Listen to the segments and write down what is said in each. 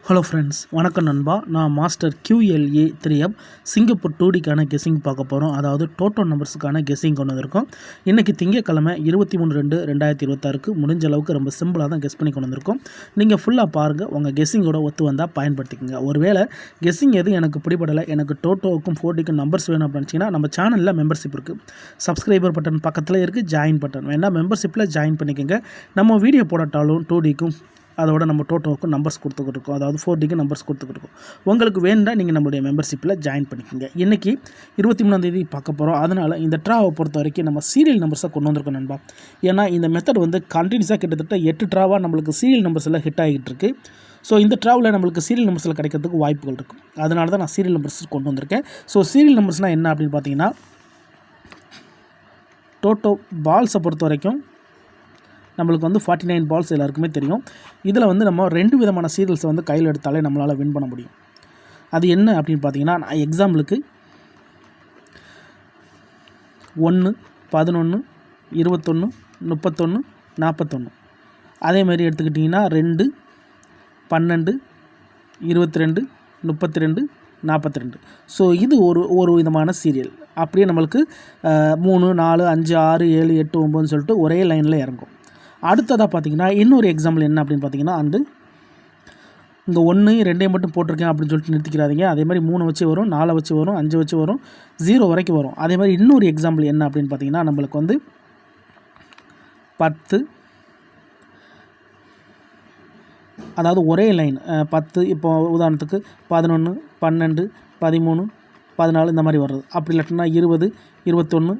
Hello friends, வணக்கம் நண்பா. நான் மாஸ்டர் QLA 3M சிங்கப்பூர் 2Dக்கான கெஸ்ஸிங் பார்க்க போகிறோம். அதாவது டோட்டோ நம்பர்ஸுக்கான கெஸ்ஸிங் கொண்டு வந்திருக்கோம். இன்றைக்கி திங்கக்கிழமை 23/2/2026 முடிஞ்ச அளவுக்கு ரொம்ப சிம்பிளாக தான் கெஸ் பண்ணி கொண்டு வந்திருக்கோம். நீங்கள் ஃபுல்லாக பாருங்கள், உங்கள் கெஸ்ஸிங்கோட ஒத்து வந்தால் பயன்படுத்திக்கோங்க. ஒருவேளை கெஸ்ஸிங் எதுவும் எனக்கு பிடிபடலை, எனக்கு டோட்டோவுக்கும் 4Dக்கும் நம்பர்ஸ் வேணும் அப்படின்னு நினச்சிங்கன்னா நம்ம சேனலில் மெம்பர்ஷிப் இருக்குது. சப்ஸ்கிரைபர் பட்டன் பக்கத்தில் இருக்குது, ஜாயின் பட்டன் வேணால் மெம்பர்ஷிப்பில் ஜாயின் பண்ணிக்கோங்க. நம்ம வீடியோ போடட்டாலும் 2Dக்கும் அதோட நம்ம டோட்டோவுக்கு நம்பர்ஸ் கொடுத்துக்கிட்டு இருக்கோம், அதாவது 4Dக்கு நம்பர்ஸ் கொடுத்துக்கிட்டு இருக்கோம். உங்களுக்கு வேண்டாம் நீங்கள் நம்மளுடைய மெம்பர்ஷிப்பில் ஜாயின் பண்ணிக்கோங்க. இன்றைக்கி 23ஆம் தேதி பார்க்க போகிறோம். அதனால் இந்த ட்ராவை பொறுத்த வரைக்கும் நம்ம சீரியல் நம்பர்ஸை கொண்டு வந்திருக்கோம் நண்பா. ஏன்னா இந்த மெத்தட் வந்து கண்டினியூஸாக கிட்டத்தட்ட 8 ட்ராவாக நம்மளுக்கு சீரியல் நம்பர்ஸ் எல்லாம் ஹிட் ஆகிட்டு இருக்குது. ஸோ இந்த ட்ராவில் நம்மளுக்கு சீரியல் நம்பர்ஸில் கிடைக்கிறதுக்கு வாய்ப்புகள் இருக்குது. அதனால தான் நான் சீரியல் நம்பர்ஸ் கொண்டு வந்திருக்கேன். ஸோ சீரியல் நம்பர்ஸ்னால் என்ன அப்படின்னு பார்த்தீங்கன்னா, டோட்டோ பால்ஸை பொறுத்த வரைக்கும் நம்மளுக்கு வந்து 49 பால்ஸ் எல்லாருக்குமே தெரியும். இதில் வந்து நம்ம 2 விதமான சீரியல்ஸை வந்து கையில் எடுத்தாலே நம்மளால் வின் பண்ண முடியும். அது என்ன அப்படின்னு பார்த்தீங்கன்னா, நான் எக்ஸாம்பிளுக்கு 1, 11, 21, 31, 41 அதேமாதிரி எடுத்துக்கிட்டிங்கன்னா 2, 12, 22, 32, 42. ஸோ இது ஒரு விதமான சீரியல். அப்படியே நம்மளுக்கு 3, 4, 5, 6, 7, 8, 9 சொல்லிட்டு ஒரே லைனில் இறங்கும். அடுத்ததாக பார்த்தீங்கன்னா இன்னொரு எக்ஸாம்பிள் என்ன அப்படின்னு பார்த்தீங்கன்னா, இங்கே 1, 2 மட்டும் போட்டிருக்கேன் அப்படின்னு சொல்லிட்டு நிறுத்திக்கிறாதீங்க. அதே மாதிரி 3 வச்சு வரும், 4 வச்சு வரும், 5 வச்சு வரும், 0 வரைக்கும் வரும். அதே மாதிரி இன்னொரு எக்ஸாம்பிள் என்ன அப்படின்னு பார்த்தீங்கன்னா, நம்மளுக்கு வந்து 10, அதாவது ஒரே லைன் 10, இப்போ உதாரணத்துக்கு 11, 12, 13, 14 இந்த மாதிரி வர்றது. அப்படி இல்லாட்டினா 20, 21,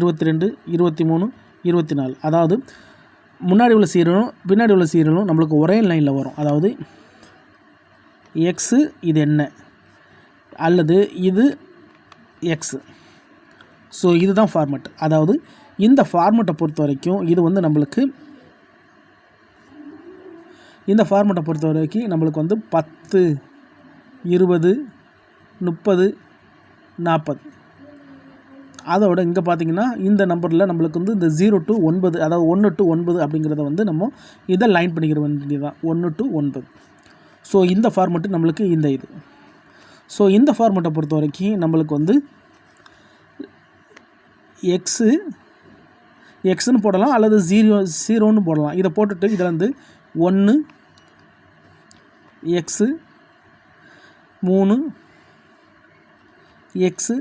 22, 23, 24. அதாவது முன்னாடி உள்ள சீரியலும் பின்னாடி உள்ள சீரியலும் நம்மளுக்கு ஒரே லைனில் வரும். அதாவது எக்ஸு இது என்ன அல்லது இது எக்ஸு. ஸோ இதுதான் ஃபார்மேட். அதாவது இந்த ஃபார்மேட்டை பொறுத்த வரைக்கும் இது வந்து நம்மளுக்கு இந்த ஃபார்மேட்டை பொறுத்த வரைக்கும் நம்மளுக்கு வந்து 10, 20, 30, 40. அதோட இங்கே பார்த்திங்கன்னா இந்த நம்பரில் நம்மளுக்கு வந்து இந்த 0 to 9, அதாவது 1 to 9 அப்படிங்கிறத வந்து நம்ம இதை லைன் பண்ணிக்கிற வேண்டியது தான், 1 to 9. ஸோ இந்த ஃபார்மெட்டு நம்மளுக்கு இந்த இது. ஸோ இந்த ஃபார்மெட்டை பொறுத்த வரைக்கும் நம்மளுக்கு வந்து எக்ஸுன்னு போடலாம் அல்லது 0ன்னு போடலாம். இதை போட்டுட்டு இதில் வந்து 1 எக்ஸு, 3 எக்ஸு,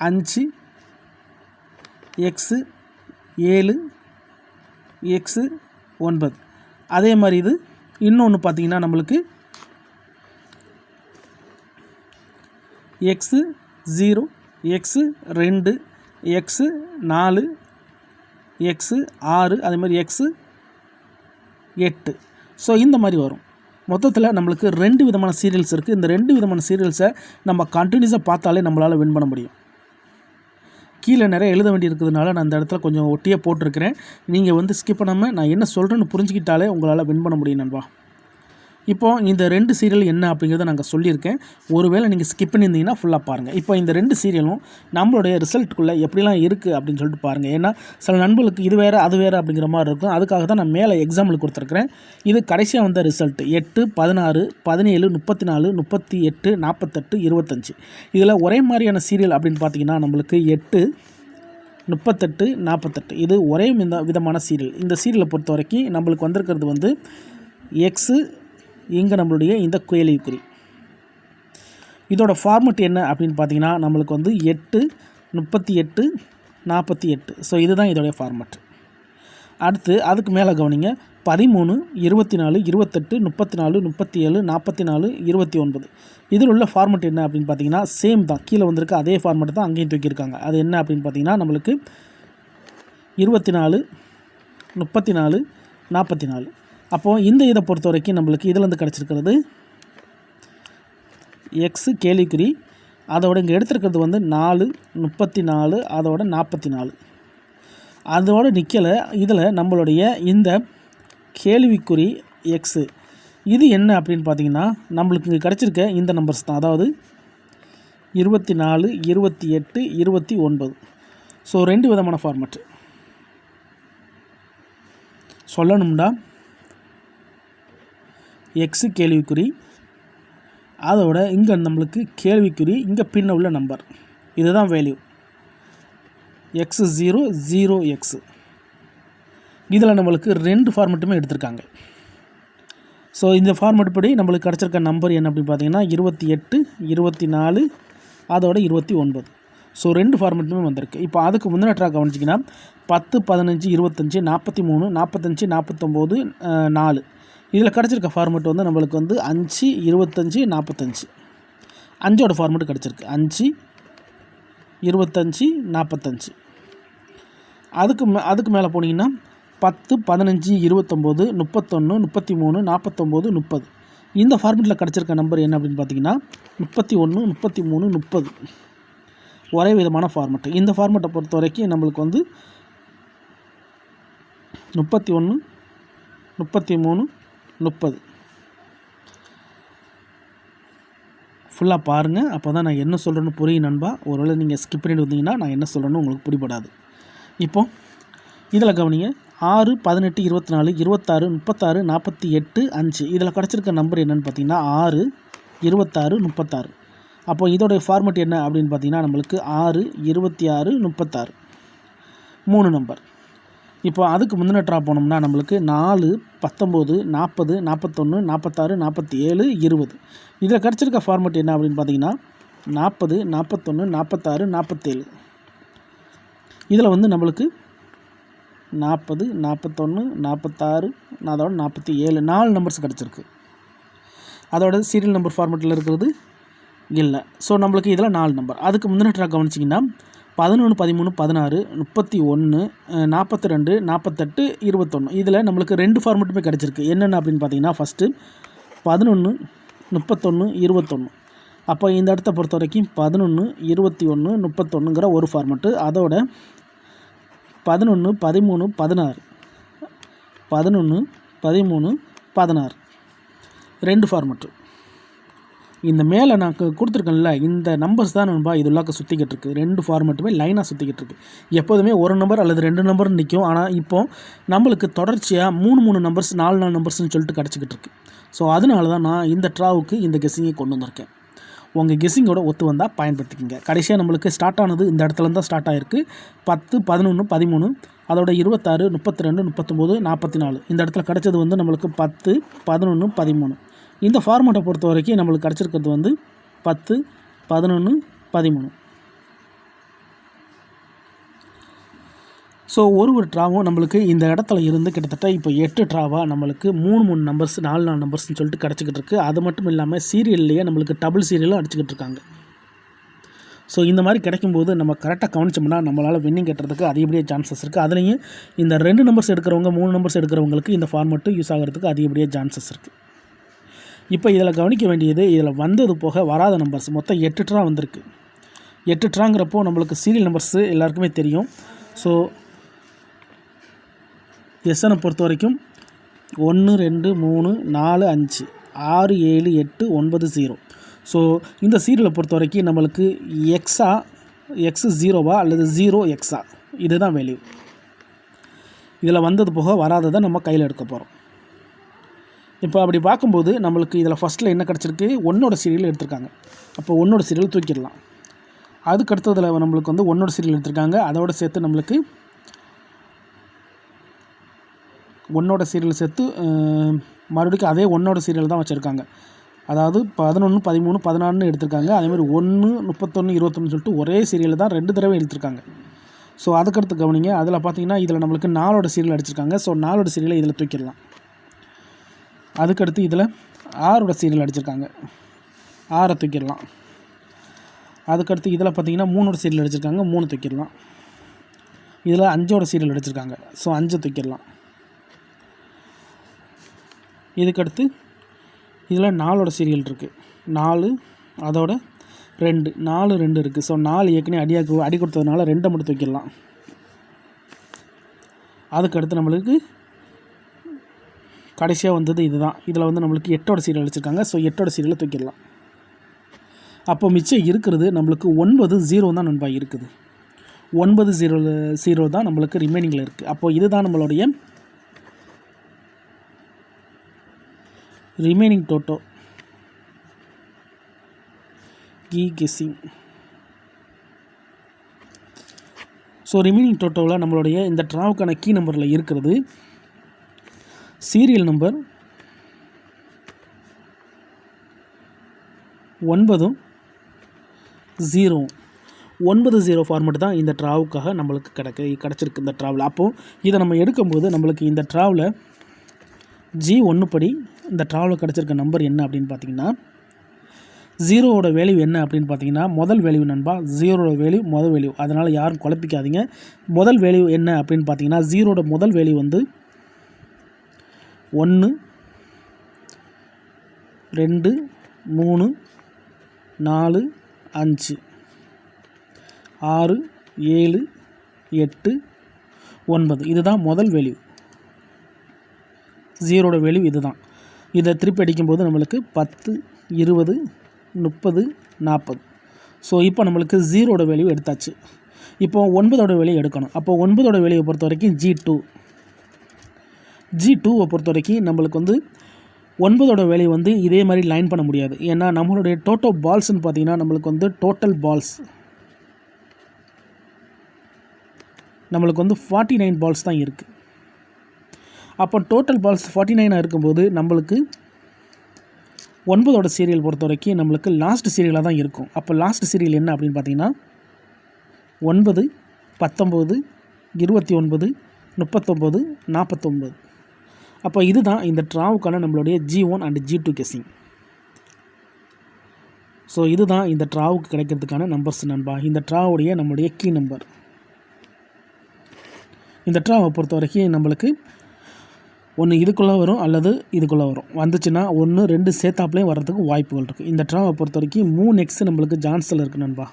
5 எக்ஸு, 7 எக்ஸு, 9. அதே மாதிரி இது இன்னொன்று பார்த்திங்கன்னா நம்மளுக்கு எக்ஸு 0, எக்ஸு 2, எக்ஸு 4, எக்ஸு 6, அதே மாதிரி எக்ஸு 8. ஸோ இந்த மாதிரி வரும். மொத்தத்தில் நம்மளுக்கு 2 விதமான சீரியல்ஸ் இருக்குது. இந்த 2 விதமான சீரியல்ஸை நம்ம கண்டினியூஸாக பார்த்தாலே நம்மளால் வின் பண்ண முடியும். கீழே நிறைய எழுத வேண்டி இருக்கிறதுனால நான் அந்த இடத்துல கொஞ்சம் ஒட்டியே போட்டிருக்கிறேன். நீங்கள் வந்து ஸ்கிப் பண்ணாமல் நான் என்ன சொல்கிறேன்னு புரிஞ்சுக்கிட்டாலே உங்களால் வின் பண்ண முடியும் நண்பா. இப்போது இந்த 2 சீரியல் என்ன அப்படிங்கிறத நாங்கள் சொல்லியிருக்கேன். ஒருவேளை நீங்கள் ஸ்கிப் பண்ணியிருந்தீங்கன்னா ஃபுல்லாக பாருங்கள். இப்போ இந்த 2 சீரியலும் நம்மளுடைய ரிசல்ட்டுக்குள்ளே எப்படிலாம் இருக்குது அப்படின்னு சொல்லிட்டு பாருங்கள். ஏன்னா சில நண்பர்களுக்கு இது வேறு அது வேறு அப்படிங்கிற மாதிரி இருக்கும். அதுக்காக தான் நான் மேலே எக்ஸாம்பிள் கொடுத்துருக்குறேன். இது கடைசியாக வந்த ரிசல்ட் 8, 16, 17, 34, 38, 48, 25. இதில் ஒரே மாதிரியான சீரியல் அப்படின்னு பார்த்தீங்கன்னா நம்மளுக்கு 8, 38, 48 இது ஒரே விதமான சீரியல். இந்த சீரியலை பொறுத்த வரைக்கும் நம்மளுக்கு வந்திருக்கிறது வந்து எக்ஸு, இங்கே நம்மளுடைய இந்த கேள்விக்குறி. இதோட ஃபார்மெட் என்ன அப்படின்னு பார்த்தீங்கன்னா நம்மளுக்கு வந்து 8, 38, 48. ஸோ இதுதான் இதோடைய ஃபார்மெட். அடுத்து அதுக்கு மேலே கவனிங்க, 13, 24, 28, 34, 37, 44, 29. இதில் உள்ள ஃபார்மெட் என்ன அப்படின்னு பார்த்தீங்கன்னா சேம் தான், கீழே வந்திருக்க அதே ஃபார்மெட் தான் அங்கேயும் தூக்கியிருக்காங்க. அது என்ன அப்படின்னு பார்த்தீங்கன்னா நம்மளுக்கு 24, 34, 44. அப்போது இந்த இதை பொறுத்த வரைக்கும் நம்மளுக்கு இதிலேருந்து கிடச்சிருக்கிறது எக்ஸு கேள்விக்குறி, அதோட இங்கே எடுத்துருக்கிறது வந்து 4, 34, அதோட 44. அதோடு நிற்கலை. இதில் நம்மளுடைய இந்த கேள்விக்குறி எக்ஸு இது என்ன அப்படின்னு பார்த்தீங்கன்னா நம்மளுக்கு இங்கே கிடச்சிருக்க இந்த நம்பர்ஸ் தான், அதாவது 24, 28, 29. ஸோ 2 விதமான ஃபார்மெட்டு சொல்லணும்னா எக்ஸு கேள்விக்குறி, அதோட இங்கே நம்மளுக்கு கேள்விக்குறி, இங்கே பின்ன உள்ள நம்பர், இதுதான் வேல்யூ x0 0x. இதில் நம்மளுக்கு 2 ஃபார்மெட்டுமே எடுத்திருக்காங்க. ஸோ இந்த ஃபார்மெட் படி நம்மளுக்கு கிடச்சிருக்க நம்பர் என்ன அப்படின்னு பார்த்தீங்கன்னா 28, 24, அதோட 29. ஸோ 2 ஃபார்மெட்டுமே வந்திருக்கு. இப்போ அதுக்கு முந்தின ட்ராக் கவனிச்சிங்கன்னா 10, 15, 25, 43, 45, 49, 4. இதில் கிடச்சிருக்க ஃபார்மெட் வந்து நம்மளுக்கு வந்து 5, 25, 45. 5ஓட ஃபார்மெட்டு கிடச்சிருக்கு. 5, 25, 45. அதுக்கு மேலே போனீங்கன்னா 10, 15, 29, 31, 33, 49, 30. இந்த ஃபார்மெட்டில் கிடச்சிருக்க நம்பர் என்ன அப்படின்னு பார்த்தீங்கன்னா 31, 33, 30. ஒரே விதமான ஃபார்மெட்டு. இந்த ஃபார்மெட்டை பொறுத்த வரைக்கும் நம்மளுக்கு வந்து 31, 33, 30. ஃபுல்லாக பாருங்கள், அப்போ தான் நான் என்ன சொல்கிறேன்னு புரியும் நண்பா. ஒருவேளை நீங்கள் ஸ்கிப் பண்ணிட்டு வந்தீங்கன்னா நான் என்ன சொல்கிறேன்னு உங்களுக்கு பிடிபடாது. இப்போது இதில் கவனிங்க 6, 18, 24, 26, 36, 48, 5. இதில் கிடச்சிருக்க நம்பர் என்னென்னு பார்த்தீங்கன்னா 6, 26, 36. அப்போ இதோடைய ஃபார்மெட் என்ன அப்படின்னு பார்த்தீங்கன்னா நம்மளுக்கு 6, 26, 36. 3 நம்பர். இப்போ அதுக்கு முந்தின ட்ராப் போனோம்னா நம்மளுக்கு 4, 19, 40, 41, 46, 47, 20. இதில் கிடச்சிருக்க ஃபார்மெட் என்ன அப்படின்னு பார்த்தீங்கன்னா 40, 41, 46, 47. இதில் வந்து நம்மளுக்கு 40, 41, 46, அதோட 47, 4 நம்பர்ஸ் கிடச்சிருக்கு. அதோட சீரியல் நம்பர் ஃபார்மெட்டில் இருக்கிறது இல்லை. ஸோ நம்மளுக்கு இதில் 4 நம்பர். அதுக்கு முந்தின ட்ராக் கவனிச்சிங்கன்னா 11, 13, 16, 31, 42, 48, 21. இதில் நம்மளுக்கு 2 ஃபார்மெட்டுமே கிடச்சிருக்கு. என்னென்ன அப்படின்னு பார்த்தீங்கன்னா ஃபஸ்ட்டு 11, 31, 21. அப்போ இந்த இடத்த பொறுத்த வரைக்கும் 11, 21, 31ங்கிற ஒரு ஃபார்மெட்டு. அதோட 11, 13, 16, 11, 13, 16, 2 ஃபார்மெட்டு. இந்த மேலே நான் கொடுத்துருக்கேன்ல இந்த நம்பர்ஸ் தான் நண்பா இது உள்ளாக்க சுற்றிக்கிட்டு இருக்குது. 2 ஃபார்மெட்டுமே லைனாக சுற்றிக்கிட்டு இருக்குது. எப்போதுமே ஒரு நம்பர் அல்லது 2 நம்பர் நிற்கும். ஆனால் இப்போது நம்மளுக்கு தொடர்ச்சியாக 3 நம்பர்ஸ் 4 நம்பர்ஸ்னு சொல்லிட்டு கிடச்சிக்கிட்டு இருக்குது. ஸோ அதனால தான் நான் இந்த ட்ராவுக்கு இந்த கெஸ்ஸிங்கை கொண்டு வந்திருக்கேன். உங்கள் கெஸ்ஸிங்கோட ஒத்து வந்தால் பயன்படுத்திக்கங்க. கடைசியாக நம்மளுக்கு ஸ்டார்ட் ஆனது இந்த இடத்துல தான் ஸ்டார்ட் ஆகிருக்கு. 10, 11, 13, அதோட 26, 32, 39, 44. இந்த இடத்துல கிடச்சது வந்து நம்மளுக்கு 10, 11, 13. இந்த ஃபார்மெட்டை பொறுத்த வரைக்கும் நம்மளுக்கு கிடச்சிருக்கிறது வந்து 10, 11, 13. ஸோ ஒரு ட்ராவும் நம்மளுக்கு இந்த இடத்துல இருந்து கிட்டத்தட்ட இப்போ 8 ட்ராவாக நம்மளுக்கு 3 நம்பர்ஸ் 4 நம்பர்ஸ்னு சொல்லிட்டு கிடச்சிக்கிட்டு இருக்குது. அது மட்டும் இல்லாமல் சீரியல்லையே நம்மளுக்கு டபுள் சீரியலும் அடிச்சுக்கிட்டு இருக்காங்க. ஸோ இந்த மாதிரி கிடைக்கும்போது நம்ம கரெக்டாக கவனிச்சோம்னா நம்மளால் வின்னிங் கட்டுறதுக்கு அதிகப்படியே சான்சஸ் இருக்குது. அதுலேயும் இந்த 2 நம்பர்ஸ் எடுக்கிறவங்க 3 நம்பர்ஸ் எடுக்கிறவங்களுக்கு இந்த ஃபார்மெட்டு யூஸ் ஆகிறதுக்கு அதிகப்படியே சான்சஸ் இருக்குது. இப்போ இதில் கவனிக்க வேண்டியது இதில் வந்தது போக வராத நம்பர்ஸ் மொத்தம் 8 ட்ரா வந்திருக்கு. 8 ட்ராங்கிறப்போ நம்மளுக்கு சீரியல் நம்பர்ஸு எல்லாருக்குமே தெரியும். ஸோ எஸ்எனை பொறுத்த வரைக்கும் 1, 2, 3, 4, 5, 6, 7, 8, 9, 0. ஸோ இந்த சீரியலை பொறுத்த வரைக்கும் நம்மளுக்கு எக்ஸா எக்ஸ் 0வா அல்லது 0 எக்ஸா இதுதான் வேல்யூ. இதில் வந்தது போக வராததை நம்ம கையில் எடுக்க போகிறோம். இப்போ அப்படி பார்க்கும்போது நம்மளுக்கு இதில் ஃபஸ்ட்டில் என்ன கிடச்சிருக்கு 1ஓட சீரியல் எடுத்திருக்காங்க. அப்போ 1ஓட சீரியல் தூக்கிடலாம். அதுக்கு அடுத்ததில் நம்மளுக்கு வந்து 1ஓட சீரியல் எடுத்திருக்காங்க. அதோட சேர்த்து நம்மளுக்கு 1ஓட சீரியல் சேர்த்து மறுபடியும் அதே 1ஓட சீரியல் தான் வச்சுருக்காங்க. அதாவது 11, 13, 14 எடுத்திருக்காங்க. அதேமாதிரி 1, 31, 21 சொல்லிட்டு ஒரே சீரியல் தான் 2 தடவை எடுத்திருக்காங்க. ஸோ அதுக்கடுத்து கவனிங்க. அதில் பார்த்தீங்கன்னா இதில் நம்மளுக்கு 4ஓட சீரியல் அடிச்சிருக்காங்க. ஸோ 4ஓட சீரியலை இதில் தூக்கிடலாம். அதுக்கடுத்து இதில் 6ஓட சீரியல் அடிச்சிருக்காங்க. 6 தூக்கிடலாம். அதுக்கடுத்து இதில் பார்த்தீங்கன்னா 3ஓட சீரியல் அடிச்சிருக்காங்க. 3 தூக்கிடலாம். இதில் 5ஓட சீரியல் அடிச்சிருக்காங்க. ஸோ 5 தூக்கிடலாம். இதுக்கடுத்து இதில் 4ஓட சீரியல் இருக்குது. 4 அதோட 2 4 2 இருக்குது. ஸோ 4 ஏற்கனவே அடி கொடுத்ததுனால 2 மட்டும் தூக்கிடலாம். அதுக்கடுத்து நம்மளுக்கு கடைசியாக வந்தது இதுதான். இதில் வந்து நம்மளுக்கு 8ஓட சீரியல் அடிச்சிருக்காங்க. ஸோ 8ஓட சீரியலை தூக்கிடலாம். அப்போ மிச்சம் இருக்கிறது நம்மளுக்கு 9 0 தான் நண்பா இருக்குது. 9 0 தான் நம்மளுக்கு ரிமைனிங்கில் இருக்குது. அப்போது இதுதான் நம்மளுடைய remaining Toto. Key guessing. So remaining டோட்டோவில் நம்மளுடைய இந்த ட்ராவுக்கான கீ நம்பரில் இருக்கிறது சீரியல் நம்பர் 90 ஃபார்மெட் தான் இந்த ட்ராவுக்காக நம்மளுக்கு கிடச்சிருக்கு இந்த ட்ராவில். அப்போது இதை நம்ம எடுக்கும்போது நம்மளுக்கு இந்த ட்ராவில் G1 படி இந்த ட்ராவில் கிடச்சிருக்க நம்பர் என்ன அப்படின்னு பார்த்தீங்கன்னா, ஜீரோவோட வேல்யூ என்ன அப்படின்னு பார்த்தீங்கன்னா, முதல் வேல்யூ நண்பா, ஜீரோட வேல்யூ முதல் வேல்யூ. அதனால் யாரும் குழப்பிக்காதீங்க. முதல் வேல்யூ என்ன அப்படின்னு பார்த்தீங்கன்னா, ஜீரோட முதல் வேல்யூ வந்து 1 2 3 4 5 6 7 8 9. இதுதான் முதல் வேல்யூ. ஜீரோட வேல்யூ இதுதான். இதை திருப்பி அடிக்கும்போது நம்மளுக்கு 10 20 30 40. ஸோ இப்போ நம்மளுக்கு ஜீரோட வேல்யூ எடுத்தாச்சு. இப்போ 9ஓட வேல்யூ எடுக்கணும். அப்போ 9ஓட வேல்யூவை பொறுத்த வரைக்கும் G2வை பொறுத்த வரைக்கும் நம்மளுக்கு வந்து 9ஓட வேல்யூ வந்து இதே மாதிரி லைன் பண்ண முடியாது. ஏன்னா நம்மளுடைய டோட்டல் பால்ஸ்ன்னு பார்த்தீங்கன்னா நம்மளுக்கு வந்து டோட்டல் பால்ஸ் நம்மளுக்கு வந்து 49 பால்ஸ் தான் இருக்குது. அப்போ டோட்டல் பால்ஸ் 49 இருக்கும்போது நம்மளுக்கு 9ஓட சீரியல் பொறுத்த வரைக்கும் நம்மளுக்கு லாஸ்ட் சீரியலாக தான் இருக்கும். அப்போ லாஸ்ட் சீரியல் என்ன அப்படின்னு பார்த்தீங்கன்னா 9 19 29 39 49. அப்போ இதுதான் இந்த ட்ராவுக்கான நம்மளுடைய G1 and G2 guessing. So இதுதான் இந்த ட்ராவுக்கு கிடைக்கிறதுக்கான நம்பர்ஸ் நண்பா. இந்த ட்ராவுடைய நம்மளுடைய கீ நம்பர். இந்த ட்ராவை பொறுத்த வரைக்கும் நம்மளுக்கு ஒன்று இதுக்குள்ளே வரும் அல்லது இதுக்குள்ளே வரும். வந்துச்சுன்னா 1 2 சேர்த்தாப்புலேயும் வர்றதுக்கு வாய்ப்புகள் இருக்குது. இந்த ட்ராவை பொறுத்த வரைக்கும் 3x நம்மளுக்கு சான்ஸில் இருக்குது நண்பா.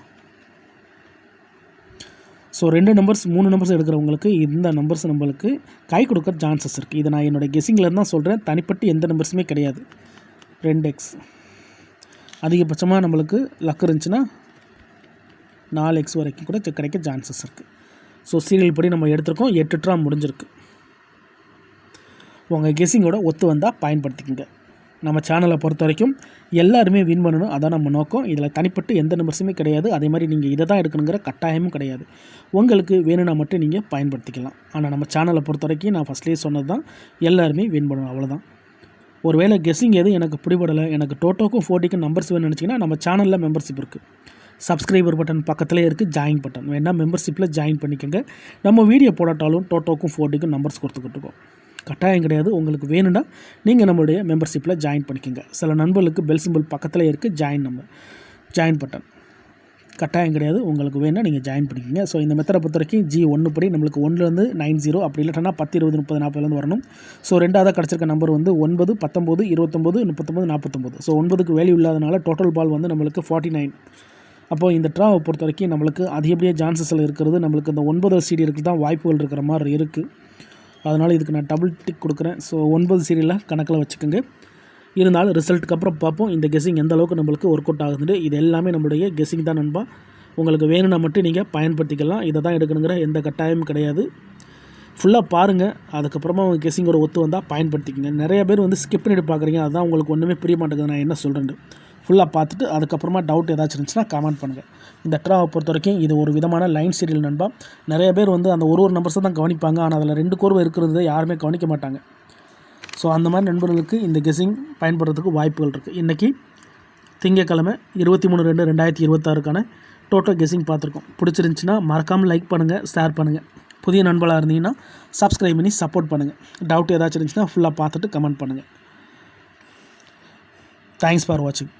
ஸோ 2 நம்பர்ஸ் 3 நம்பர்ஸ் எடுக்கிறவங்களுக்கு இந்த நம்பர்ஸ் நம்மளுக்கு கை கொடுக்க சான்சஸ் இருக்குது. இதை நான் என்னோடய கெஸ்ஸிங்கில் தான் சொல்கிறேன். தனிப்பட்டு எந்த நம்பர்ஸுமே கிடையாது. 2x அதிகபட்சமாக நம்மளுக்கு லக் இருந்துச்சுன்னா 4x வரைக்கும் கூட கிடைக்க சான்சஸ் இருக்குது. ஸோ சீரியல் படி நம்ம எடுத்திருக்கோம். 8 ட்ரா முடிஞ்சிருக்கு. உங்கள் கெஸ்ஸிங்கோட ஒத்து வந்தால் பயன்படுத்திக்கோங்க. நம்ம சேனலை பொறுத்த வரைக்கும் எல்லாருமே வின் பண்ணணும், அதான் நம்ம நோக்கம். இதில் தனிப்பட்டு எந்த நம்பர்ஸுமே கிடையாது. அதே மாதிரி நீங்கள் இதை தான் எடுக்கணுங்கிற கட்டாயமும் கிடையாது. உங்களுக்கு வேணும்னா மட்டும் நீங்கள் பயன்படுத்திக்கலாம். ஆனால் நம்ம சேனலை பொறுத்த வரைக்கும் நான் ஃபஸ்ட்லேயே சொன்னது தான், எல்லாருமே வின் பண்ணணும், அவ்வளோதான். ஒருவேளை கெஸ்ஸிங் எதுவும் எனக்கு பிடிபடலை, எனக்கு டோட்டோக்கும் 40க்கும் நம்பர்ஸ் வேணும்னு நினச்சிங்கன்னா நம்ம சேனலில் மெம்பர்ஷிப் இருக்குது. சப்ஸ்கிரைபர் பட்டன் பக்கத்துலேயே இருக்குது, ஜாயின் பட்டன் வேணால் மெம்பர்ஷிப்பில் ஜாயின் பண்ணிக்கோங்க. நம்ம வீடியோ போடாட்டாலும் டோட்டோக்கும் 40க்கும் நம்பர்ஸ் கொடுத்துக்கிட்டு இருக்கோம். கட்டாயம் கிடையாது. உங்களுக்கு வேணும்னா நீங்கள் நம்மளுடைய மெம்பர்ஷிப்பில் ஜாயின் பண்ணிக்கோங்க. சில நண்பர்களுக்கு பெல் சிம்பிள் பக்கத்தில் இருக்குது ஜாயின் பட்டன். கட்டாயம் கிடையாது. உங்களுக்கு வேணும்னா நீங்கள் ஜாயின் பண்ணிக்கோங்க. ஸோ இந்த மெத்தடை பொறுத்த வரைக்கும் G1 படி நம்மளுக்கு 1லேருந்து 90 அப்படி இல்லைன்னா 10 20 30 40 வரணும். ஸோ ரெண்டாவதாக கிடச்சிருக்க நம்பர் வந்து 9 19 29 39 49. ஸோ 9க்கு வேல்யூ இல்லாதனால டோட்டல் பால் வந்து நம்மளுக்கு 49. அப்போது இந்த ட்ராவை பொறுத்த வரைக்கும் நம்மளுக்கு அதிகப்படியாக சான்சஸில் இருக்கிறது நம்மளுக்கு இந்த 9 சீரியலுக்கு தான் வாய்ப்புகள் இருக்கிற மாதிரி இருக்குது. அதனால் இதுக்கு நான் டபுள் டிக் கொடுக்குறேன். ஸோ 9 சீரியலாக கணக்கில் வச்சுக்கோங்க. இருந்தாலும் ரிசல்ட்டுக்கு அப்புறம் பார்ப்போம் இந்த கெஸ்ஸிங் எந்த அளவுக்கு நம்மளுக்கு ஒர்க் அவுட் ஆகுதுன்னு. இது எல்லாமே நம்மளுடைய கெஸ்ஸிங் தான் நண்பா. உங்களுக்கு வேணும்னா மட்டும் நீங்கள் பயன்படுத்திக்கலாம். இதை தான் எடுக்கணுங்கிற எந்த கட்டாயமும் கிடையாது. ஃபுல்லாக பாருங்கள், அதுக்கப்புறமா உங்கள் கெஸ்ஸிங்கோட ஒத்து வந்தால் பயன்படுத்திக்கங்க. நிறைய பேர் வந்து ஸ்கிப் பண்ணிட்டு பார்க்குறீங்க, அதுதான் உங்களுக்கு ஒன்றுமே புரிய மாட்டேங்குது நான் என்ன சொல்கிறேன்னு. ஃபுல்லாக பார்த்துட்டு அதுக்கப்புறமா டவுட் ஏதாச்சும் இருந்துச்சுன்னா கமெண்ட் பண்ணுங்கள். இந்த ட்ராவை பொறுத்த வரைக்கும் இது ஒரு விதமான லைன் சீரியல் நண்பா. நிறைய பேர் வந்து அந்த ஒரு நம்பர்ஸை தான் கவனிப்பாங்க, ஆனால் அதில் 2 கோர்வை இருக்கிறது யாருமே கவனிக்க மாட்டாங்க. ஸோ அந்த மாதிரி நண்பர்களுக்கு இந்த கெஸ்ஸிங் பயன்படுறதுக்கு வாய்ப்புகள் இருக்குது. இன்றைக்கி திங்கக்கிழமை 23/2/2026க்கான டோட்டல் கெஸ்ஸிங் பார்த்துருக்கோம். பிடிச்சிருந்துச்சின்னா மறக்காமல் லைக் பண்ணுங்கள், ஷேர் பண்ணுங்கள். புதிய நண்பர்களாக இருந்தீங்கன்னா சப்ஸ்கிரைப் பண்ணி சப்போர்ட் பண்ணுங்கள். டவுட் ஏதாச்சும் இருந்துச்சுன்னா ஃபுல்லாக பார்த்துட்டு கமெண்ட் பண்ணுங்கள். தேங்க்ஸ் ஃபார் வாட்சிங்.